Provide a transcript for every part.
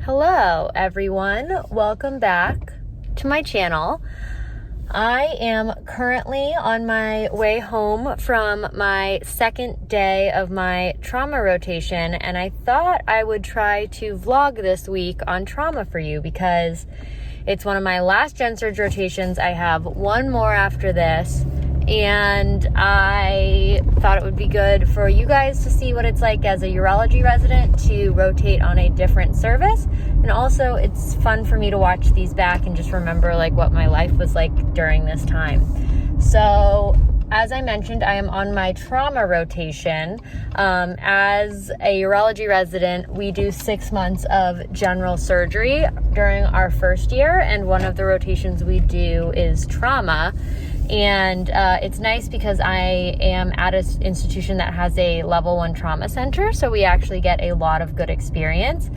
Hello everyone, welcome back to my channel. I am currently on my way home from my second day of my trauma rotation, and I thought I would try to vlog this week on trauma for you because it's one of my last gen surg rotations. I have one more after this, and I thought it would be good for you guys to see what it's like as a urology resident to rotate on a different service. And also it's fun for me to watch these back and just remember like what my life was like during this time. So as I mentioned, I am on my trauma rotation. As a urology resident, we do 6 months of general surgery during our first year, and one of the rotations we do is trauma. And it's nice because I am at an institution that has a level 1 trauma center, so we actually get a lot of good experience.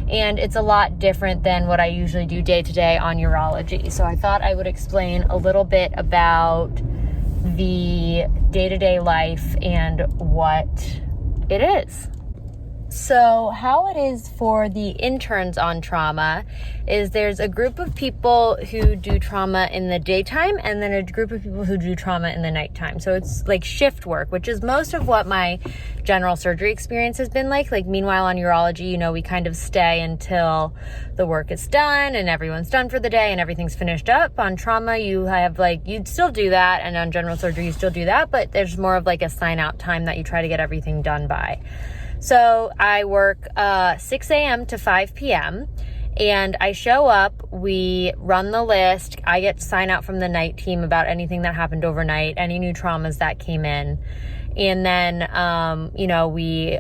And it's a lot different than what I usually do day to day on urology. So I thought I would explain a little bit about the day-to-day life and what it is. So how it is for the interns on trauma is there's a group of people who do trauma in the daytime and then a group of people who do trauma in the nighttime. So it's like shift work, which is most of what my general surgery experience has been like. Like meanwhile on urology, you know, we kind of stay until the work is done and everyone's done for the day and everything's finished up. On trauma, you have like, you'd still do that, and on general surgery, you still do that, but there's more of like a sign out time that you try to get everything done by. So I work 6 a.m. to 5 p.m. and I show up, we run the list, I get to sign out from the night team about anything that happened overnight, any new traumas that came in. And then, we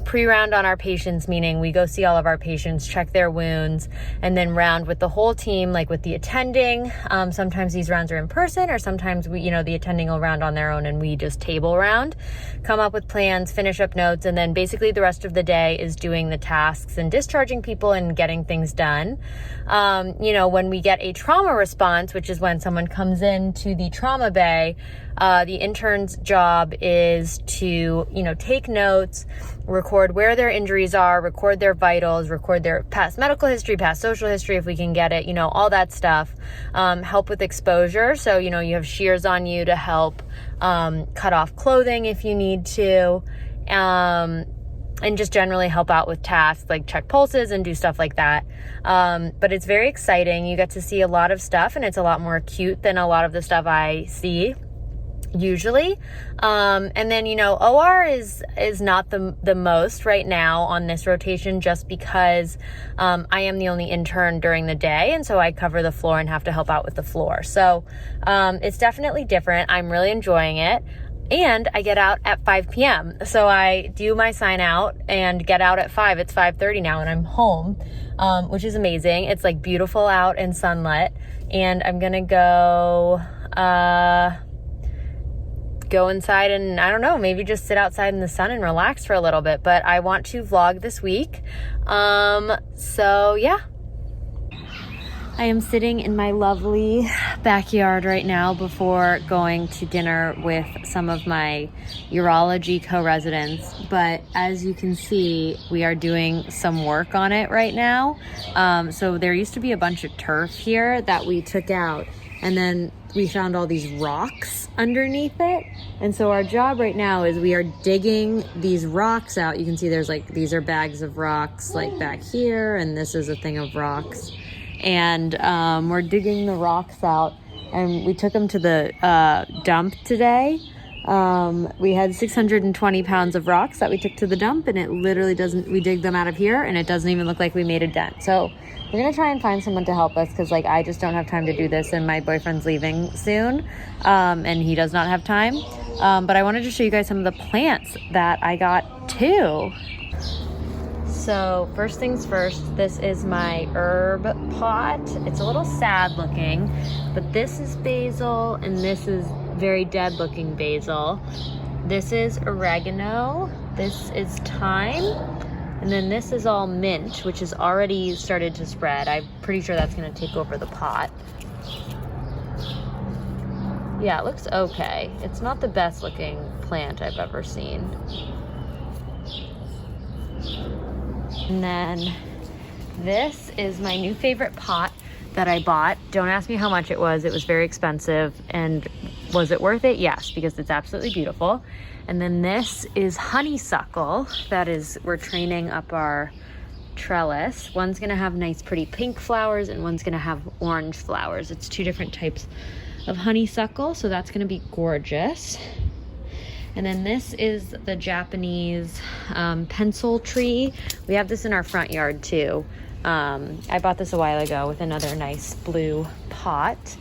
pre-round on our patients, meaning we go see all of our patients, check their wounds, and then round with the whole team, like with the attending. Sometimes these rounds are in person, or sometimes the attending will round on their own and we just table round, come up with plans, finish up notes, and then basically the rest of the day is doing the tasks and discharging people and getting things done. When we get a trauma response, which is when someone comes into the trauma bay, the intern's job is to, take notes, record where their injuries are, record their vitals, record their past medical history, past social history, if we can get it, all that stuff. Help with exposure. So, you have shears on you to help cut off clothing if you need to. And just generally help out with tasks like check pulses and do stuff like that. But it's very exciting. You get to see a lot of stuff, and it's a lot more acute than a lot of the stuff I see usually. And then, OR is not the most right now on this rotation, just because I am the only intern during the day. And so I cover the floor and have to help out with the floor. So it's definitely different. I'm really enjoying it. And I get out at 5 p.m. So I do my sign out and get out at 5. It's 5:30 now and I'm home, which is amazing. It's like beautiful out and sunlit. And I'm going to go inside and I don't know, maybe just sit outside in the sun and relax for a little bit. But I want to vlog this week. So yeah. I am sitting in my lovely backyard right now before going to dinner with some of my urology co-residents. But as you can see, we are doing some work on it right now. So there used to be a bunch of turf here that we took out, and then we found all these rocks underneath it. And so our job right now is we are digging these rocks out. You can see there's like, these are bags of rocks like back here, and this is a thing of rocks. And we're digging the rocks out, and we took them to the dump today. We had 620 pounds of rocks that we took to the dump, and it literally we dig them out of here and it doesn't even look like we made a dent. So we're gonna try and find someone to help us, because like I just don't have time to do this, and my boyfriend's leaving soon, and he does not have time. But I wanted to show you guys some of the plants that I got too. So first things first, this is my herb pot. It's a little sad looking, but this is basil, and this is very dead looking basil. This is oregano. This is thyme. And then this is all mint, which has already started to spread. I'm pretty sure that's gonna take over the pot. Yeah, it looks okay. It's not the best looking plant I've ever seen. And then This is my new favorite pot that I bought. Don't ask me how much it was. It was very expensive. And was it worth it? Yes, because it's absolutely beautiful. And then this is honeysuckle. That is, we're training up our trellis. One's gonna have nice pretty pink flowers and one's gonna have orange flowers. It's two different types of honeysuckle, so that's gonna be gorgeous. And then this is the Japanese pencil tree. We have this in our front yard too. I bought this a while ago with another nice blue pot.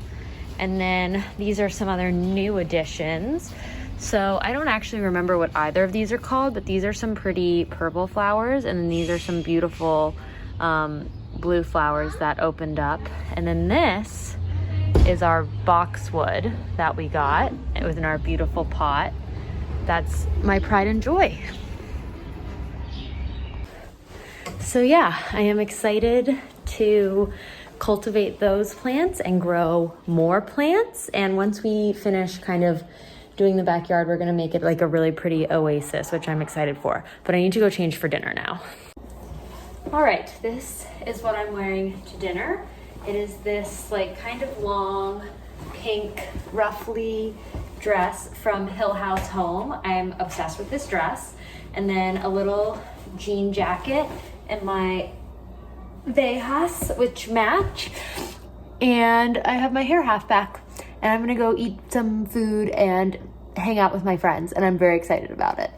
And then these are some other new additions. So I don't actually remember what either of these are called, but these are some pretty purple flowers, and then these are some beautiful blue flowers that opened up. And then this is our boxwood that we got. It was in our beautiful pot. That's my pride and joy. So yeah, I am excited to cultivate those plants and grow more plants. And once we finish kind of doing the backyard, we're gonna make it like a really pretty oasis, which I'm excited for. But I need to go change for dinner now. All right, this is what I'm wearing to dinner. It is this like kind of long pink ruffly dress from Hill House Home. I'm obsessed with this dress. And then a little jean jacket and my Vejas, which match. And I have my hair half back. And I'm gonna go eat some food and hang out with my friends. And I'm very excited about it.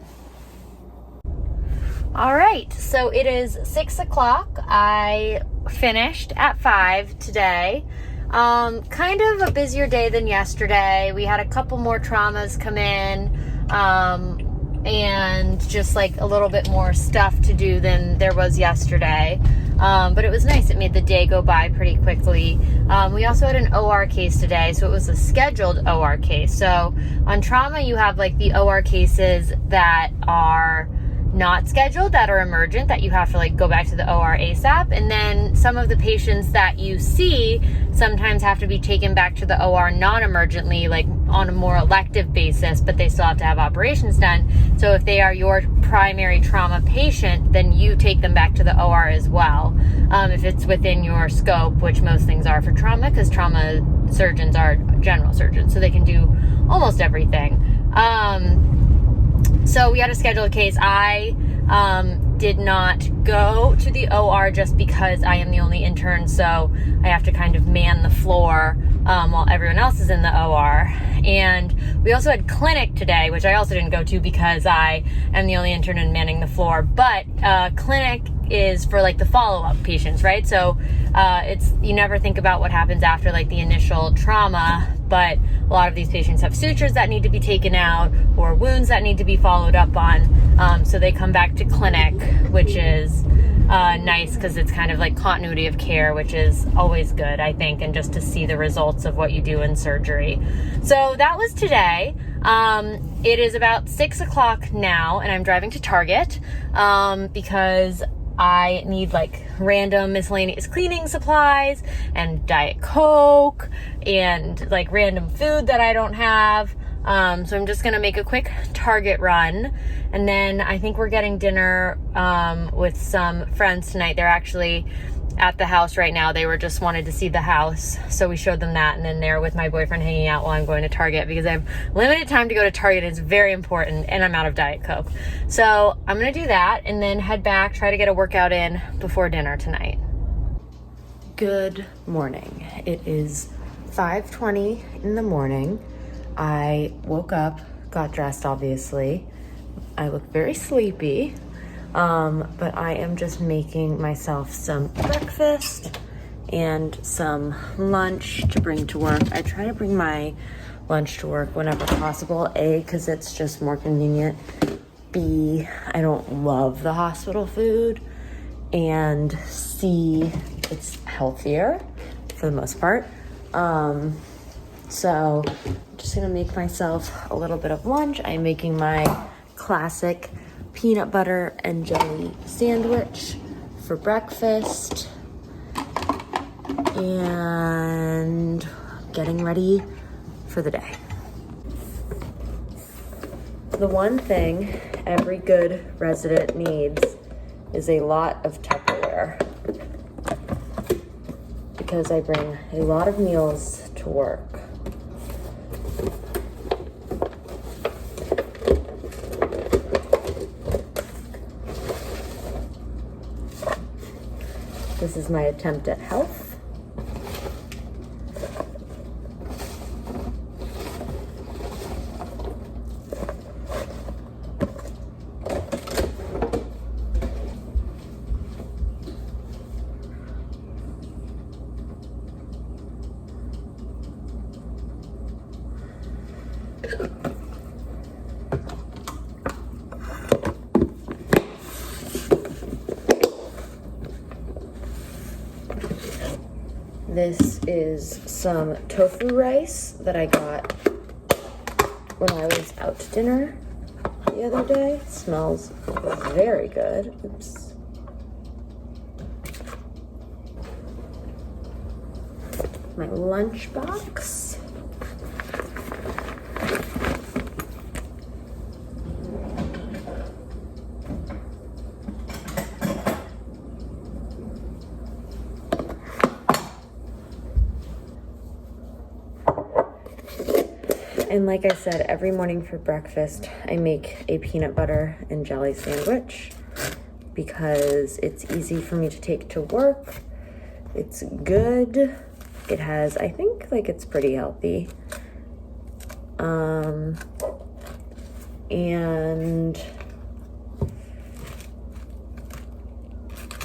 All right, so it is 6 o'clock. I finished at 5 today. Kind of a busier day than yesterday. We had a couple more traumas come in, and just like a little bit more stuff to do than there was yesterday. But it was nice. It made the day go by pretty quickly. We also had an OR case today, so it was a scheduled OR case. So on trauma, you have like the OR cases that are not scheduled, that are emergent, that you have to like go back to the OR ASAP. And then some of the patients that you see sometimes have to be taken back to the OR non-emergently, like on a more elective basis, but they still have to have operations done. So if they are your primary trauma patient, then you take them back to the OR as well. If it's within your scope, which most things are for trauma, because trauma surgeons are general surgeons, so they can do almost everything. So we had a scheduled case. I did not go to the OR just because I am the only intern, so I have to kind of man the floor while everyone else is in the OR. And we also had clinic today, which I also didn't go to because I am the only intern and manning the floor. But clinic is for like the follow-up patients, right? So it's, you never think about what happens after like the initial trauma, but a lot of these patients have sutures that need to be taken out or wounds that need to be followed up on. So they come back to clinic, which is nice because it's kind of like continuity of care, which is always good, I think, and just to see the results of what you do in surgery. So that was today. It is about 6 o'clock now, and I'm driving to Target because I need like random miscellaneous cleaning supplies and Diet Coke and like random food that I don't have. So I'm just gonna make a quick Target run, and then I think we're getting dinner with some friends tonight. They're actually at the house right now. They were just wanted to see the house, so we showed them that, and then they're with my boyfriend hanging out while I'm going to Target because I have limited time to go to Target. It's very important, and I'm out of Diet Coke. So I'm gonna do that and then head back, try to get a workout in before dinner tonight. Good morning. It is 5:20 in the morning. I woke up, got dressed obviously. I look very sleepy. But I am just making myself some breakfast and some lunch to bring to work. I try to bring my lunch to work whenever possible. A, because it's just more convenient. B, I don't love the hospital food. And C, it's healthier for the most part. So I'm just gonna make myself a little bit of lunch. I'm making my classic peanut butter and jelly sandwich for breakfast and getting ready for the day. The one thing every good resident needs is a lot of Tupperware. because I bring a lot of meals to work. This is my attempt at health. This is some tofu rice that I got when I was out to dinner the other day. It smells very good. Oops. My lunchbox. And like I said, every morning for breakfast, I make a peanut butter and jelly sandwich because it's easy for me to take to work. It's good. It has, I think, like it's pretty healthy. And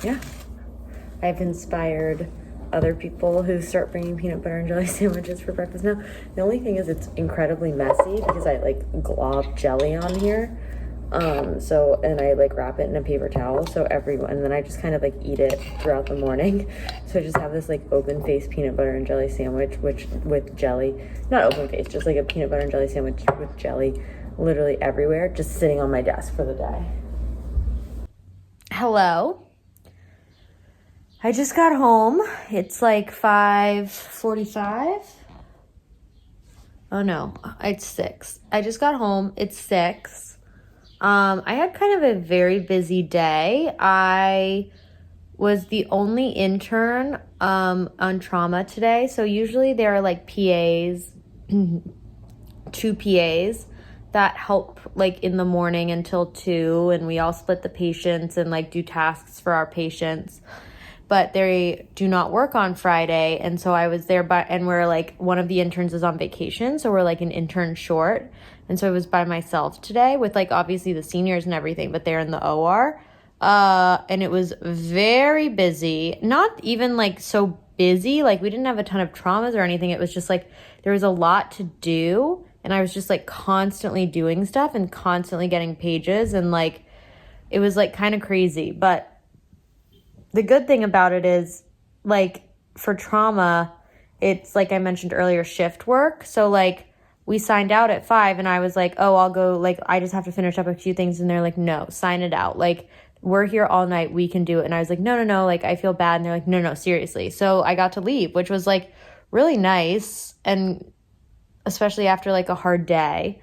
yeah, I've inspired other people who start bringing peanut butter and jelly sandwiches for breakfast now. The only thing is it's incredibly messy because I like glob jelly on here. And I like wrap it in a paper towel. And then I just kind of like eat it throughout the morning. So I just have this like open faced peanut butter and jelly sandwich, with jelly, not open faced, just like a peanut butter and jelly sandwich with jelly literally everywhere, just sitting on my desk for the day. Hello. I just got home. It's like 5:45. Oh no, it's 6. I just got home. It's 6. I had kind of a very busy day. I was the only intern on trauma today. So usually there are like PAs, 2 PAs that help like in the morning until 2, and we all split the patients and like do tasks for our patients. But they do not work on Friday, and so I was there and we're like, one of the interns is on vacation, so we're like an intern short, and so I was by myself today with like obviously the seniors and everything, but they're in the OR, and it was very busy. Not even like so busy, like we didn't have a ton of traumas or anything. It was just like there was a lot to do, and I was just like constantly doing stuff and constantly getting pages, and like it was like kind of crazy. But the good thing about it is, like, for trauma, it's, like I mentioned earlier, shift work. So, like, we signed out at 5, and I was like, oh, I'll go, like, I just have to finish up a few things. And they're like, no, sign it out. Like, we're here all night. We can do it. And I was like, no, like, I feel bad. And they're like, no, seriously. So I got to leave, which was, like, really nice. And especially after, like, a hard day.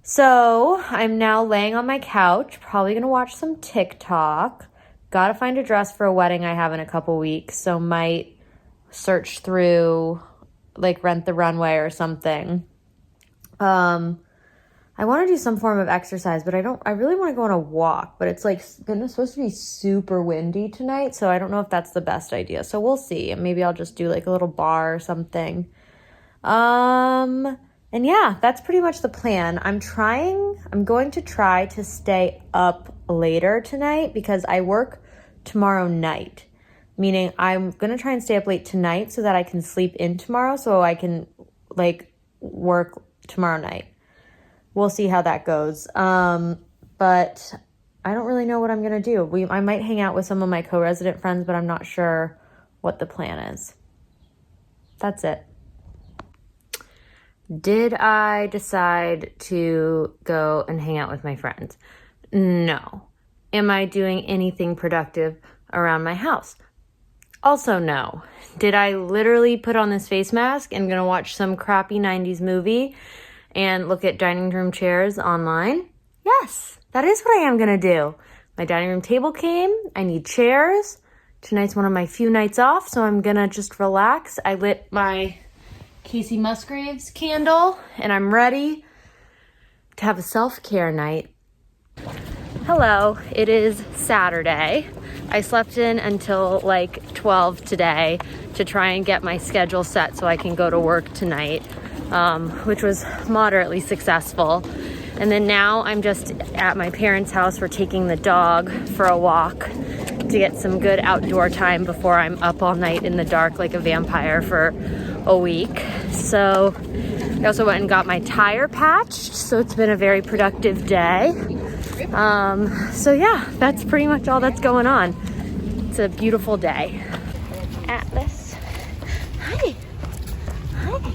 So I'm now laying on my couch, probably going to watch some TikTok. Gotta find a dress for a wedding I have in a couple weeks, so might search through, like, Rent the Runway or something. I want to do some form of exercise, but I really want to go on a walk, but it's, like, supposed to be super windy tonight, so I don't know if that's the best idea. So we'll see. Maybe I'll just do, like, a little bar or something. And yeah, that's pretty much the plan. I'm going to try to stay up later tonight because I work tomorrow night, meaning I'm going to try and stay up late tonight so that I can sleep in tomorrow so I can like work tomorrow night. We'll see how that goes. But I don't really know what I'm going to do. I might hang out with some of my co-resident friends, but I'm not sure what the plan is. That's it. Did I decide to go and hang out with my friends? No. Am I doing anything productive around my house? Also no. Did I literally put on this face mask and gonna watch some crappy 90s movie and look at dining room chairs online? Yes, that is what I am gonna do. My dining room table came. I need chairs. Tonight's one of my few nights off, so I'm gonna just relax. I lit my Casey Musgraves candle, and I'm ready to have a self-care night. Hello, it is Saturday. I slept in until like 12 today to try and get my schedule set so I can go to work tonight, which was moderately successful. And then now I'm just at my parents' house. We're taking the dog for a walk to get some good outdoor time before I'm up all night in the dark like a vampire for a week. So I also went and got my tire patched, so it's been a very productive day. So yeah, that's pretty much all that's going on. It's a beautiful day. Atlas, hi. Hi.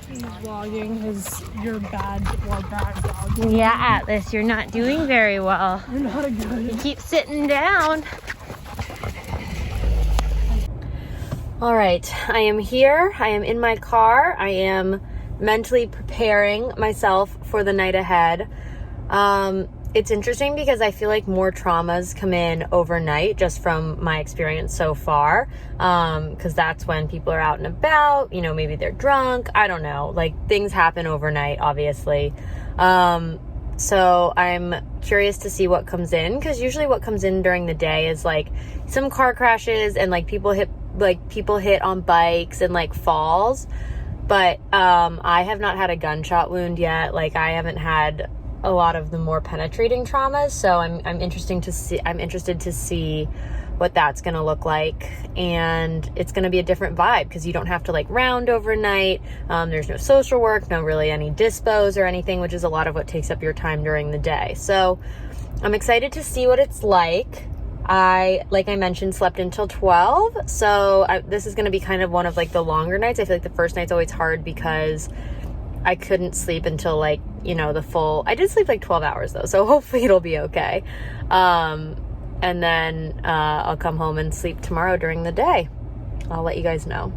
He's vlogging your bad dog. Yeah, Atlas, you're not doing very well. You're not a good. You keep sitting down. All right, I am here. I am in my car. I am mentally preparing myself for the night ahead. It's interesting because I feel like more traumas come in overnight just from my experience so far. Because that's when people are out and about, you know, maybe they're drunk. I don't know. Like, things happen overnight, obviously. So I'm curious to see what comes in, because usually what comes in during the day is like some car crashes and like people hit on bikes and like falls. But I have not had a gunshot wound yet. Like, I haven't had a lot of the more penetrating traumas, so I'm interested to see what that's gonna look like. And it's gonna be a different vibe because you don't have to like round overnight. There's no social work, no really any dispos or anything, which is a lot of what takes up your time during the day. So I'm excited to see what it's like. Like I mentioned, slept until 12, so this is going to be kind of one of like the longer nights. I feel like the first night's always hard because I couldn't sleep until like, you know, I did sleep like 12 hours though, so hopefully it'll be okay. And then I'll come home and sleep tomorrow during the day. I'll let you guys know.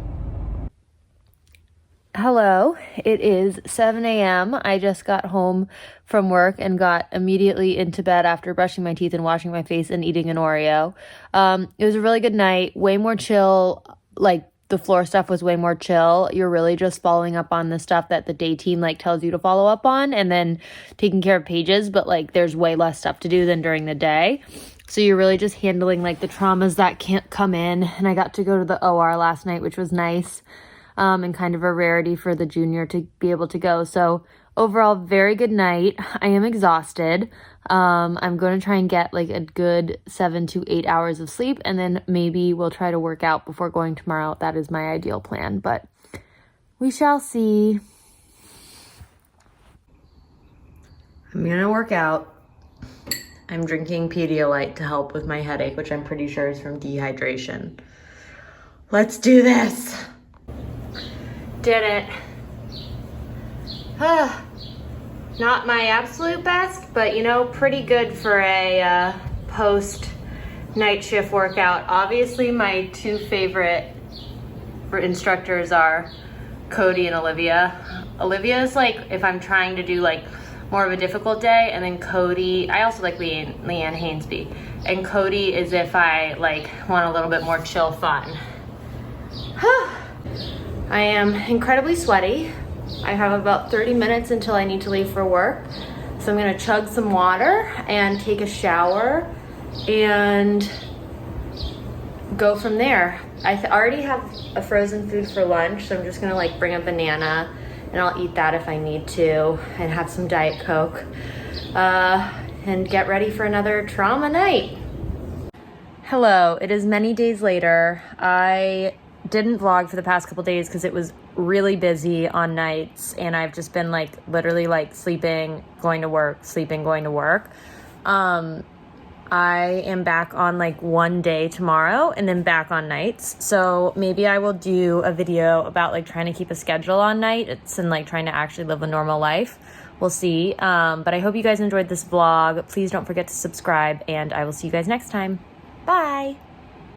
Hello, it is 7 a.m. I just got home from work and got immediately into bed after brushing my teeth and washing my face and eating an Oreo. It was a really good night, way more chill. Like, the floor stuff was way more chill. You're really just following up on the stuff that the day team like tells you to follow up on and then taking care of pages, but like there's way less stuff to do than during the day. So you're really just handling like the traumas that can't come in. And I got to go to the OR last night, which was nice. And kind of a rarity for the junior to be able to go. So overall, very good night. I am exhausted. I'm going to try and get like a good 7 to 8 hours of sleep, and then maybe we'll try to work out before going tomorrow. That is my ideal plan, but we shall see. I'm going to work out. I'm drinking Pedialyte to help with my headache, which I'm pretty sure is from dehydration. Let's do this. Did it. Not my absolute best, but you know, pretty good for a post night shift workout. Obviously my two favorite instructors are Cody and Olivia. Olivia is like if I'm trying to do like more of a difficult day, and then Cody, I also like Leanne Hainsby, and Cody is if I like want a little bit more chill fun. I am incredibly sweaty. I have about 30 minutes until I need to leave for work. So I'm gonna chug some water and take a shower and go from there. I already have a frozen food for lunch, so I'm just gonna like bring a banana and I'll eat that if I need to, and have some Diet Coke, and get ready for another trauma night. Hello, it is many days later. I didn't vlog for the past couple days because it was really busy on nights, and I've just been like literally like sleeping, going to work, sleeping, going to work. I am back on like one day tomorrow and then back on nights. So maybe I will do a video about like trying to keep a schedule on nights and like trying to actually live a normal life. We'll see. But I hope you guys enjoyed this vlog. Please don't forget to subscribe, and I will see you guys next time. Bye.